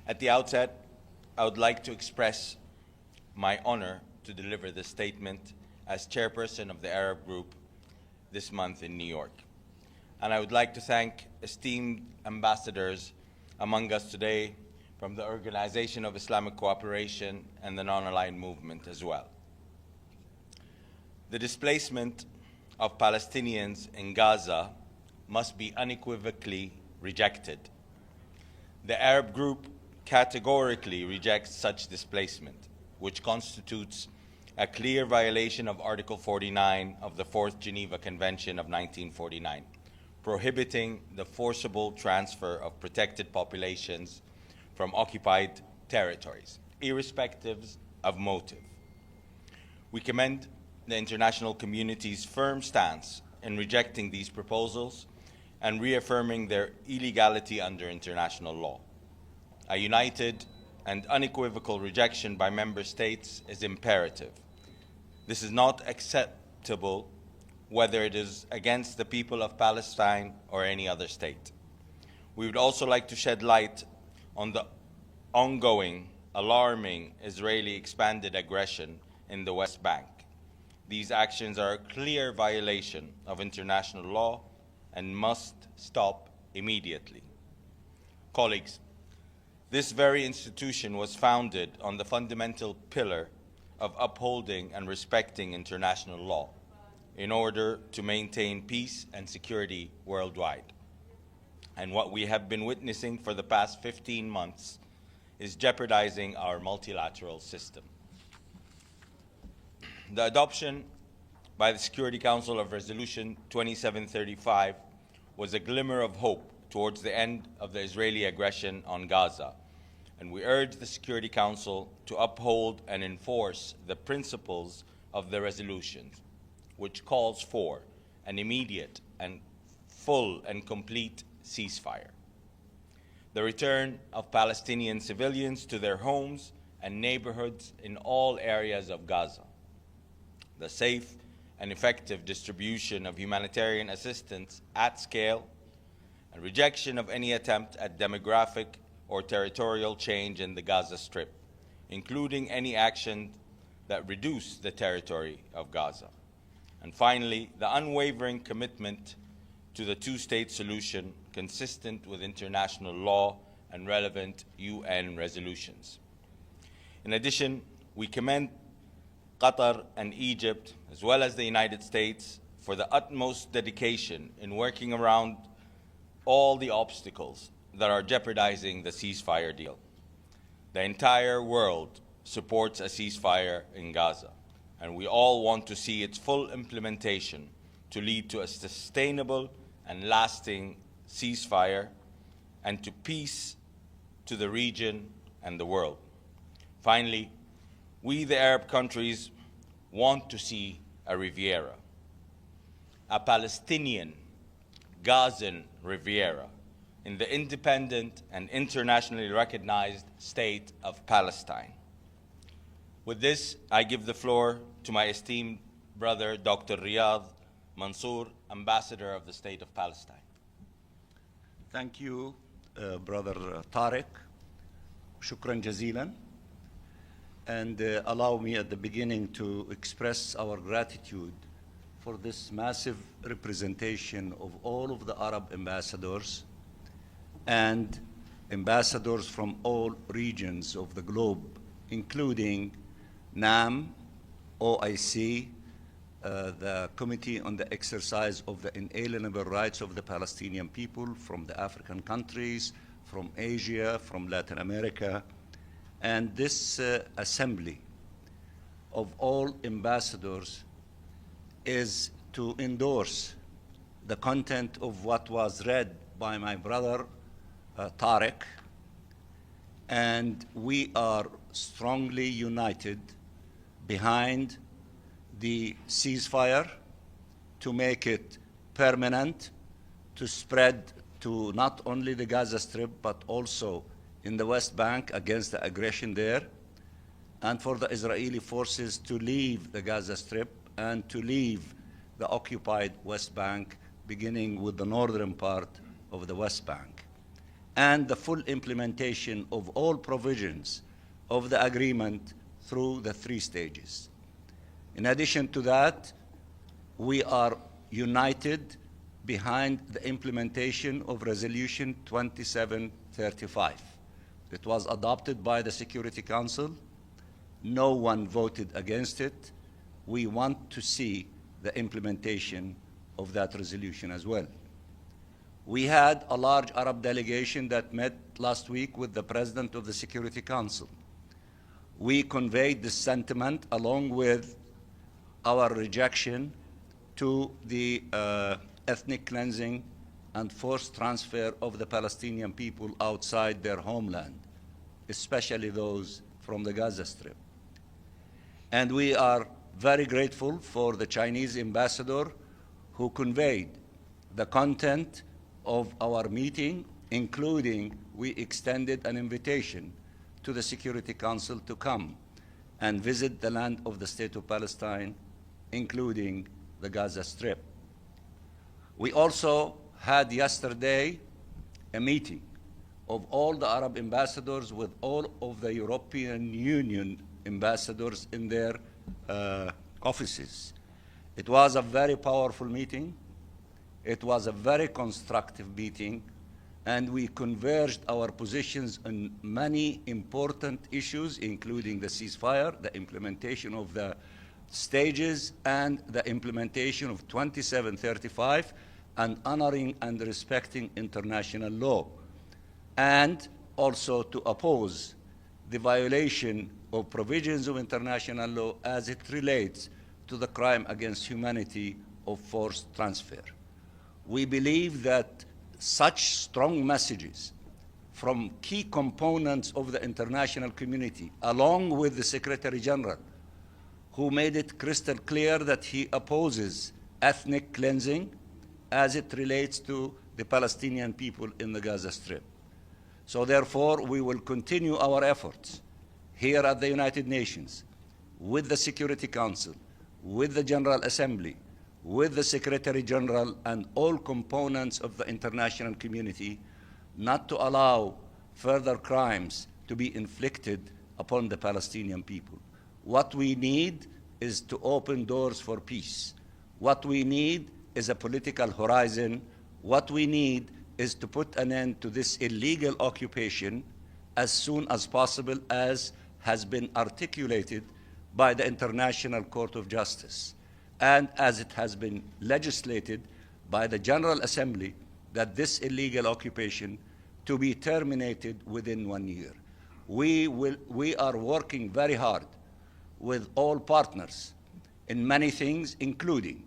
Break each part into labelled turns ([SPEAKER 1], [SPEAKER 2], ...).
[SPEAKER 1] At the outset, I would like to express my honor to deliver this statement as chairperson of the Arab Group this month in New York. And I would like to thank esteemed ambassadors among us today from the Organization of Islamic Cooperation and the Non-Aligned Movement as well. The displacement of Palestinians in Gaza must be unequivocally rejected. The Arab Group categorically rejects such displacement, which constitutes a clear violation of Article 49 of the Fourth Geneva Convention of 1949, prohibiting the forcible transfer of protected populations from occupied territories, irrespective of motive. We commend the international community's firm stance in rejecting these proposals and reaffirming their illegality under international law. A united and unequivocal rejection by member states is imperative. This is not acceptable whether it is against the people of Palestine or any other state. We would also like to shed light on the ongoing, alarming Israeli expanded aggression in the West Bank. These actions are a clear violation of international law and must stop immediately. Colleagues, this very institution was founded on the fundamental pillar of upholding and respecting international law in order to maintain peace and security worldwide. And what we have been witnessing for the past 15 months is jeopardizing our multilateral system. The adoption by the Security Council of Resolution 2735 was a glimmer of hope towards the end of the Israeli aggression on Gaza, and we urge the Security Council to uphold and enforce the principles of the resolutions, which calls for an immediate and full and complete ceasefire, the return of Palestinian civilians to their homes and neighborhoods in all areas of Gaza, the safe and effective distribution of humanitarian assistance at scale, and rejection of any attempt at demographic or territorial change in the Gaza Strip, including any action that reduce the territory of Gaza. And finally, the unwavering commitment to the two-state solution consistent with international law and relevant UN resolutions. In addition, we commend Qatar and Egypt, as well as the United States, for the utmost dedication in working around all the obstacles that are jeopardizing the ceasefire deal. The entire world supports a ceasefire in Gaza, and we all want to see its full implementation to lead to a sustainable and lasting ceasefire and to peace to the region and the world. Finally, we, the Arab countries, want to see a Riviera, a Palestinian Gazan Riviera in the independent and internationally recognized state of Palestine. With this, I give the floor to my esteemed brother, Dr. Riyadh Mansour, Ambassador of the State of Palestine.
[SPEAKER 2] Thank you, Brother Tariq. Shukran jazilan. And allow me at the beginning to express our gratitude for this massive representation of all of the Arab ambassadors and ambassadors from all regions of the globe, including NAM, OIC, the Committee on the Exercise of the Inalienable Rights of the Palestinian People from the African countries, from Asia, from Latin America, and this assembly of all ambassadors is to endorse the content of what was read by my brother Tariq, and we are strongly united behind the ceasefire to make it permanent, to spread to not only the Gaza Strip but also in the West Bank against the aggression there, and for the Israeli forces to leave the Gaza Strip and to leave the occupied West Bank, beginning with the northern part of the West Bank. and the full implementation of all provisions of the agreement through the 3 stages. In addition to that, we are united behind the implementation of Resolution 2735. It was adopted by the Security Council. No one voted against it. We want to see the implementation of that resolution as well. We had a large Arab delegation that met last week with the President of the Security Council. We conveyed this sentiment along with our rejection to the ethnic cleansing and forced transfer of the Palestinian people outside their homeland, especially those from the Gaza Strip. And we are very grateful for the Chinese ambassador who conveyed the content of our meeting, including we extended an invitation to the Security Council to come and visit the land of the State of Palestine, including the Gaza Strip. We also had yesterday a meeting of all the Arab ambassadors with all of the European Union ambassadors in their offices. It was a very powerful meeting. It was a very constructive meeting, and we converged our positions on many important issues, including the ceasefire, the implementation of the stages, and the implementation of 2735, and honoring and respecting international law, and also to oppose the violation of provisions of international law as it relates to the crime against humanity of forced transfer. We believe that such strong messages from key components of the international community, along with the Secretary General, who made it crystal clear that he opposes ethnic cleansing as it relates to the Palestinian people in the Gaza Strip. So therefore, we will continue our efforts here at the United Nations, with the Security Council, with the General Assembly, with the Secretary General and all components of the international community, not to allow further crimes to be inflicted upon the Palestinian people. What we need is to open doors for peace. What we need is a political horizon. What we need is to put an end to this illegal occupation as soon as possible, as has been articulated by the International Court of Justice, and as it has been legislated by the General Assembly, that this illegal occupation to be terminated within 1 year. We are working very hard with all partners in many things, including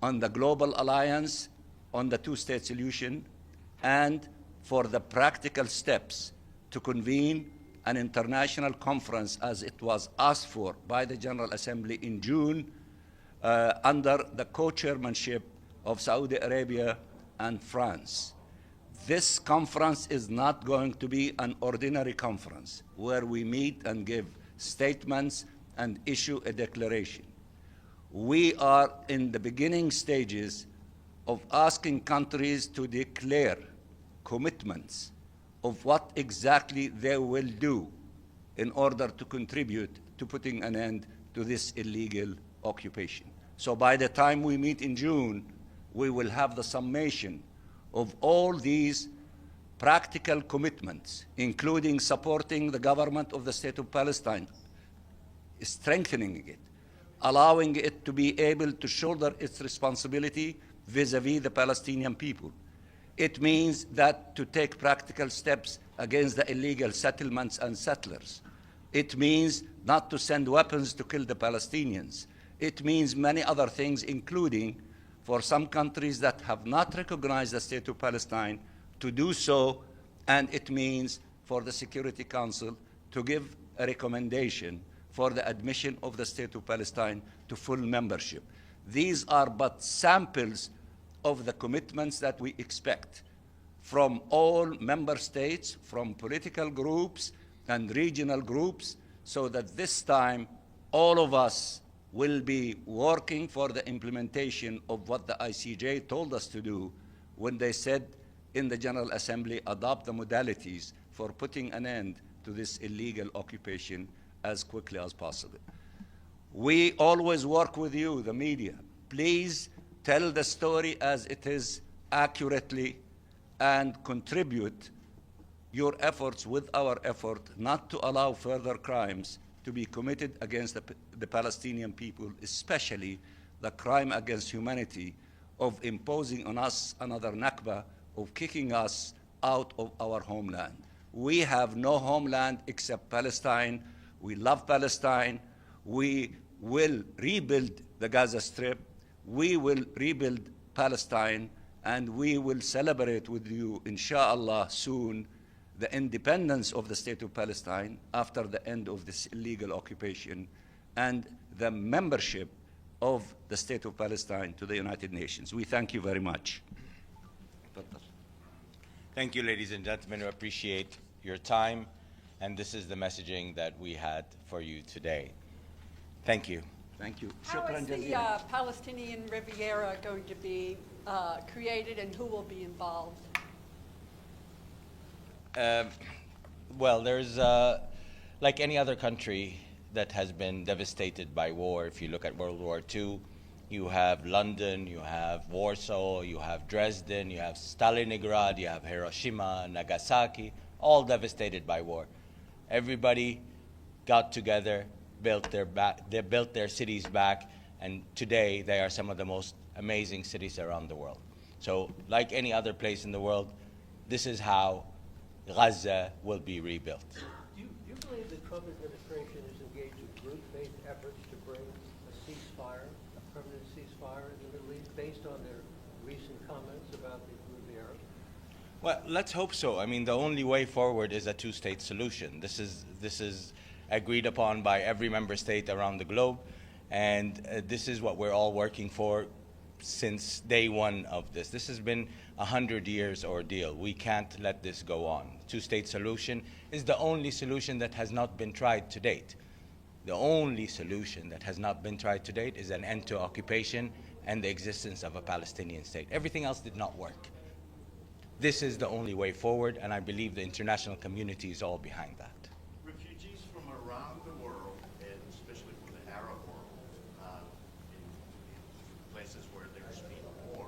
[SPEAKER 2] on the global alliance, on the two-state solution, and for the practical steps to convene an international conference as it was asked for by the General Assembly in June under the co-chairmanship of Saudi Arabia and France. This conference is not going to be an ordinary conference where we meet and give statements and issue a declaration. We are in the beginning stages of asking countries to declare commitments of what exactly they will do in order to contribute to putting an end to this illegal occupation. So by the time we meet in June, we will have the summation of all these practical commitments, including supporting the government of the State of Palestine, strengthening it, allowing it to be able to shoulder its responsibility vis-à-vis the Palestinian people. It means that to take practical steps against the illegal settlements and settlers. It means not to send weapons to kill the Palestinians. It means many other things, including for some countries that have not recognized the State of Palestine to do so, and it means for the Security Council to give a recommendation for the admission of the State of Palestine to full membership. These are but samples of the commitments that we expect from all member states, from political groups and regional groups, so that this time all of us will be working for the implementation of what the ICJ told us to do when they said in the General Assembly adopt the modalities for putting an end to this illegal occupation as quickly as possible. We always work with you, the media. Please tell the story as it is accurately and contribute your efforts with our effort not to allow further crimes to be committed against the Palestinian people, especially the crime against humanity of imposing on us another Nakba, of kicking us out of our homeland. We have no homeland except Palestine. We love Palestine. We will rebuild the Gaza Strip. We will rebuild Palestine, and we will celebrate with you, inshallah, soon, the independence of the State of Palestine after the end of this illegal occupation and the membership of the State of Palestine to the United Nations. We thank you very much.
[SPEAKER 1] Thank you, ladies and gentlemen. We appreciate your time, and this is the messaging that we had for you today. Thank you.
[SPEAKER 2] Thank you.
[SPEAKER 3] How is the Palestinian Riviera going to be created, and who will be involved?
[SPEAKER 1] Well, there's, like any other country that has been devastated by war, if you look at World War II, you have London, you have Warsaw, you have Dresden, you have Stalingrad, you have Hiroshima, Nagasaki, all devastated by war. Everybody got together, they built their cities back, and today they are some of the most amazing cities around the world. So, like any other place in the world, this is how Gaza will be rebuilt.
[SPEAKER 4] Do you believe the Trump administration is engaged in good-faith efforts to bring a ceasefire, a permanent ceasefire in the Middle East, based on their recent comments about the Riviera?
[SPEAKER 1] Well, let's hope so. I mean, the only way forward is a two-state solution. This is agreed upon by every member state around the globe, and this is what we're all working for since day one of this. This has been 100 years ordeal. We can't let this go on. Two-state solution is the only solution that has not been tried to date. The only solution that has not been tried to date is an end to occupation and the existence of a Palestinian state. Everything else did not work. This is the only way forward, and I believe the international community is all behind that.
[SPEAKER 5] Refugees from around the world, and especially from the Arab world, in places where there's been war,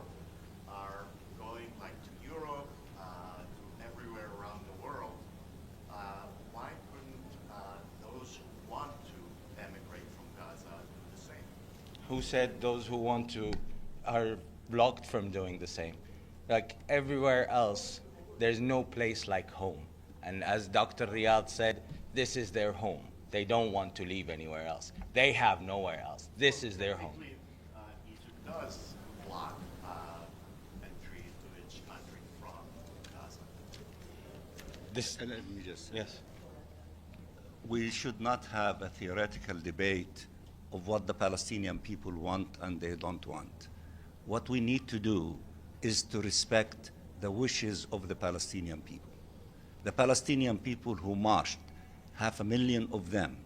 [SPEAKER 5] are going like to Europe, to everywhere around the world. Why couldn't those who want to emigrate from Gaza do the same?
[SPEAKER 1] Who said those who want to are blocked from doing the same? Like everywhere else, there's no place like home. And as Dr. Riyadh said, this is their home. They don't want to leave anywhere else. They have nowhere else. This is their home.
[SPEAKER 5] Egypt does block entry to its country from Gaza.
[SPEAKER 2] Let me just say,
[SPEAKER 1] Yes.
[SPEAKER 2] we should not have a theoretical debate of what the Palestinian people want and they don't want. What we need to do is to respect the wishes of the Palestinian people. The Palestinian people who marched, 500,000 of them,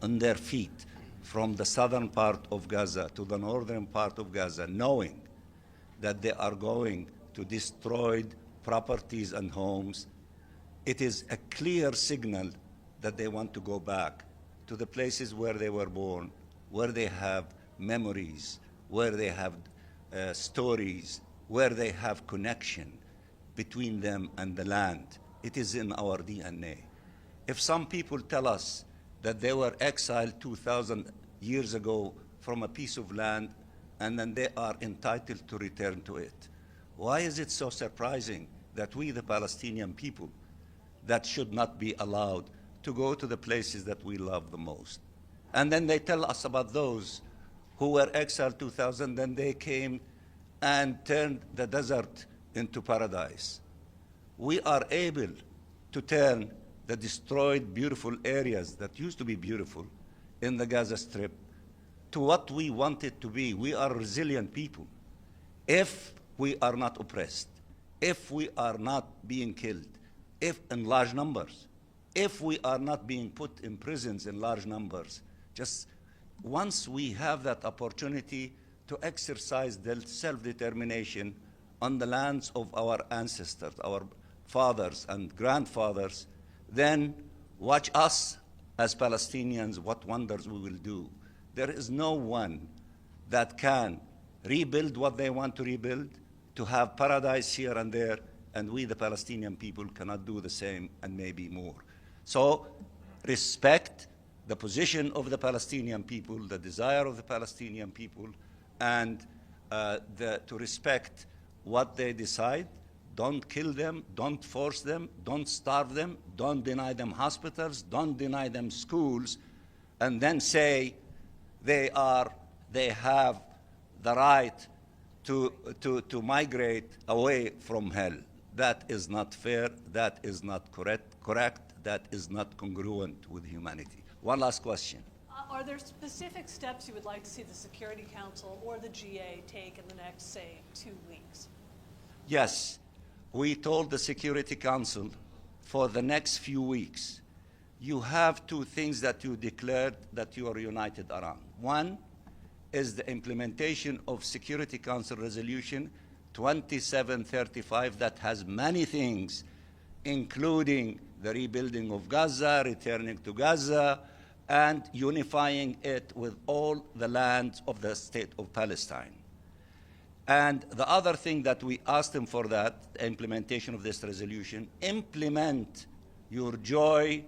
[SPEAKER 2] on their feet from the southern part of Gaza to the northern part of Gaza, knowing that they are going to destroy properties and homes, it is a clear signal that they want to go back to the places where they were born, where they have memories, where they have stories, where they have connection between them and the land. It is in our DNA. If some people tell us that they were exiled 2,000 years ago from a piece of land and then they are entitled to return to it, why is it so surprising that we, the Palestinian people, that should not be allowed to go to the places that we love the most? And then they tell us about those who were exiled 2,000, then they came and turned the desert into paradise. We are able to turn the destroyed beautiful areas that used to be beautiful in the Gaza Strip to what we want it to be. We are resilient people. If we are not oppressed, if we are not being killed, if in large numbers, if we are not being put in prisons in large numbers, just once we have that opportunity to exercise the self-determination on the lands of our ancestors, our fathers and grandfathers, then watch us as Palestinians, what wonders we will do. There is no one that can rebuild what they want to rebuild, to have paradise here and there, and we, the Palestinian people, cannot do the same and maybe more. So respect the position of the Palestinian people, the desire of the Palestinian people, and to respect what they decide. Don't kill them, don't force them, don't starve them, don't deny them hospitals, don't deny them schools, and then say they have the right to migrate away from hell. That is not fair, that is not correct, that is not congruent with humanity. One last question.
[SPEAKER 6] Are there specific steps you would like to see the Security Council or the GA take in the next, say, 2 weeks?
[SPEAKER 2] Yes, we told the Security Council for the next few weeks, you have two things that you declared that you are united around. One is the implementation of Security Council Resolution 2735 that has many things, including the rebuilding of Gaza, returning to Gaza, and unifying it with all the lands of the state of Palestine. And the other thing that we asked them for that, the implementation of this resolution, implement your joy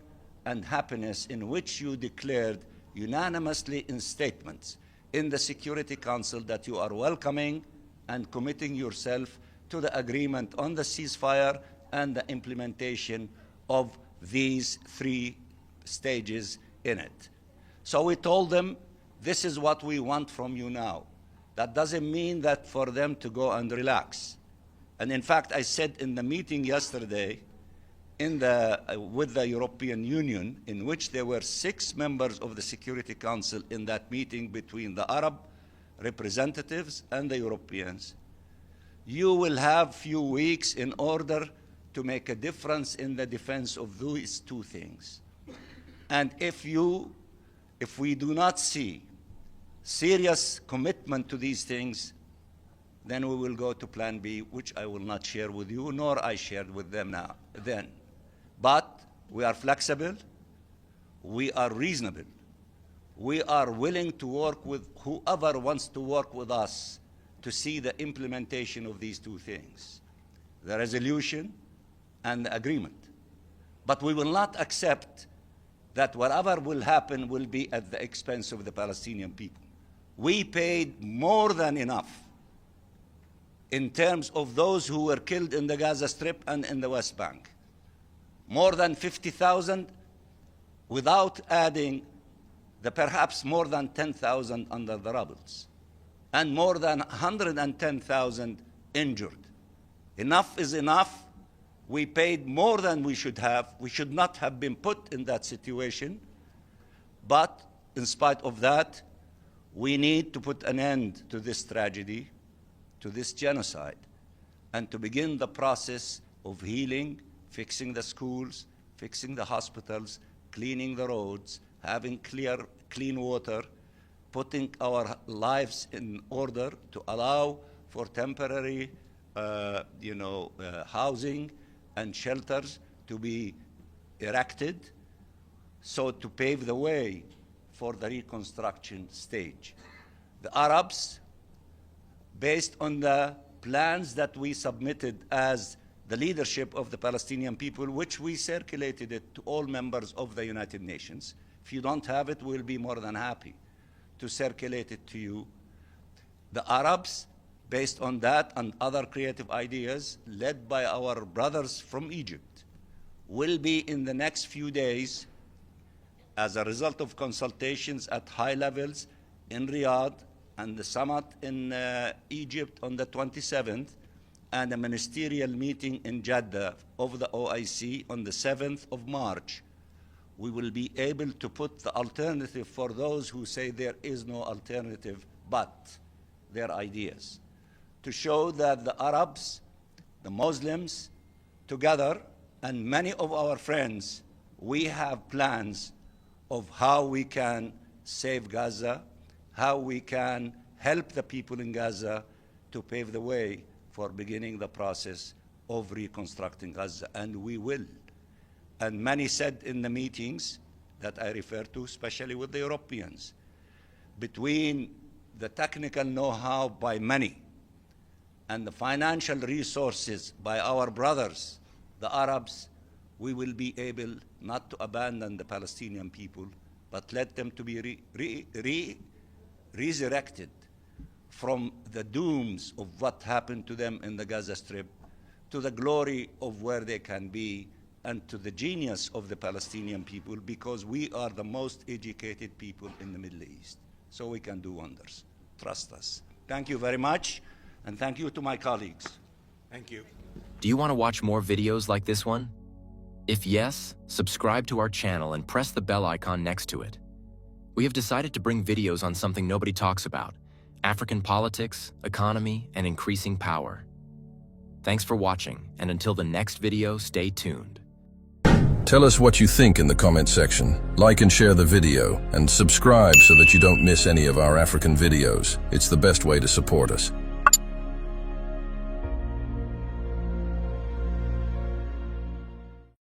[SPEAKER 2] and happiness in which you declared unanimously in statements in the Security Council that you are welcoming and committing yourself to the agreement on the ceasefire and the implementation of these 3 stages in it. So we told them, this is what we want from you now. That doesn't mean that for them to go and relax. And in fact, I said in the meeting yesterday with the European Union, in which there were 6 members of the Security Council in that meeting between the Arab representatives and the Europeans, you will have few weeks in order to make a difference in the defense of these 2 things. And if we do not see serious commitment to these things, then we will go to Plan B, which I will not share with you, nor I shared with them then. But we are flexible, we are reasonable, we are willing to work with whoever wants to work with us to see the implementation of these 2 things, the resolution and the agreement. But we will not accept that whatever will happen will be at the expense of the Palestinian people. We paid more than enough in terms of those who were killed in the Gaza Strip and in the West Bank. More than 50,000 without adding the perhaps more than 10,000 under the rubbles, and more than 110,000 injured. Enough is enough. We paid more than we should have. We should not have been put in that situation. But in spite of that, we need to put an end to this tragedy, to this genocide, and to begin the process of healing, fixing the schools, fixing the hospitals, cleaning the roads, having clean water, putting our lives in order to allow for temporary housing and shelters to be erected, so to pave the way for the reconstruction stage. The Arabs, based on the plans that we submitted as the leadership of the Palestinian people, which we circulated it to all members of the United Nations. If you don't have it, we'll be more than happy to circulate it to you. The Arabs, based on that and other creative ideas, led by our brothers from Egypt, will be in the next few days, as a result of consultations at high levels in Riyadh and the summit in Egypt on the 27th, and a ministerial meeting in Jeddah of the OIC on the 7th of March, we will be able to put the alternative for those who say there is no alternative but their ideas, to show that the Arabs, the Muslims, together, and many of our friends, we have plans of how we can save Gaza, how we can help the people in Gaza to pave the way for beginning the process of reconstructing Gaza, and we will. And many said in the meetings that I refer to, especially with the Europeans, between the technical know-how by many and the financial resources by our brothers, the Arabs, we will be able not to abandon the Palestinian people, but let them to be resurrected from the dooms of what happened to them in the Gaza Strip to the glory of where they can be and to the genius of the Palestinian people, because we are the most educated people in the Middle East. So we can do wonders. Trust us. Thank you very much, and thank you to my colleagues.
[SPEAKER 1] Thank you.
[SPEAKER 7] Do you want to watch more videos like this one? If yes, subscribe to our channel and press the bell icon next to it. We have decided to bring videos on something nobody talks about: African politics, economy, and increasing power. Thanks for watching, and until the next video, stay tuned.
[SPEAKER 8] Tell us what you think in the comment section. Like and share the video, and subscribe so that you don't miss any of our African videos. It's the best way to support us.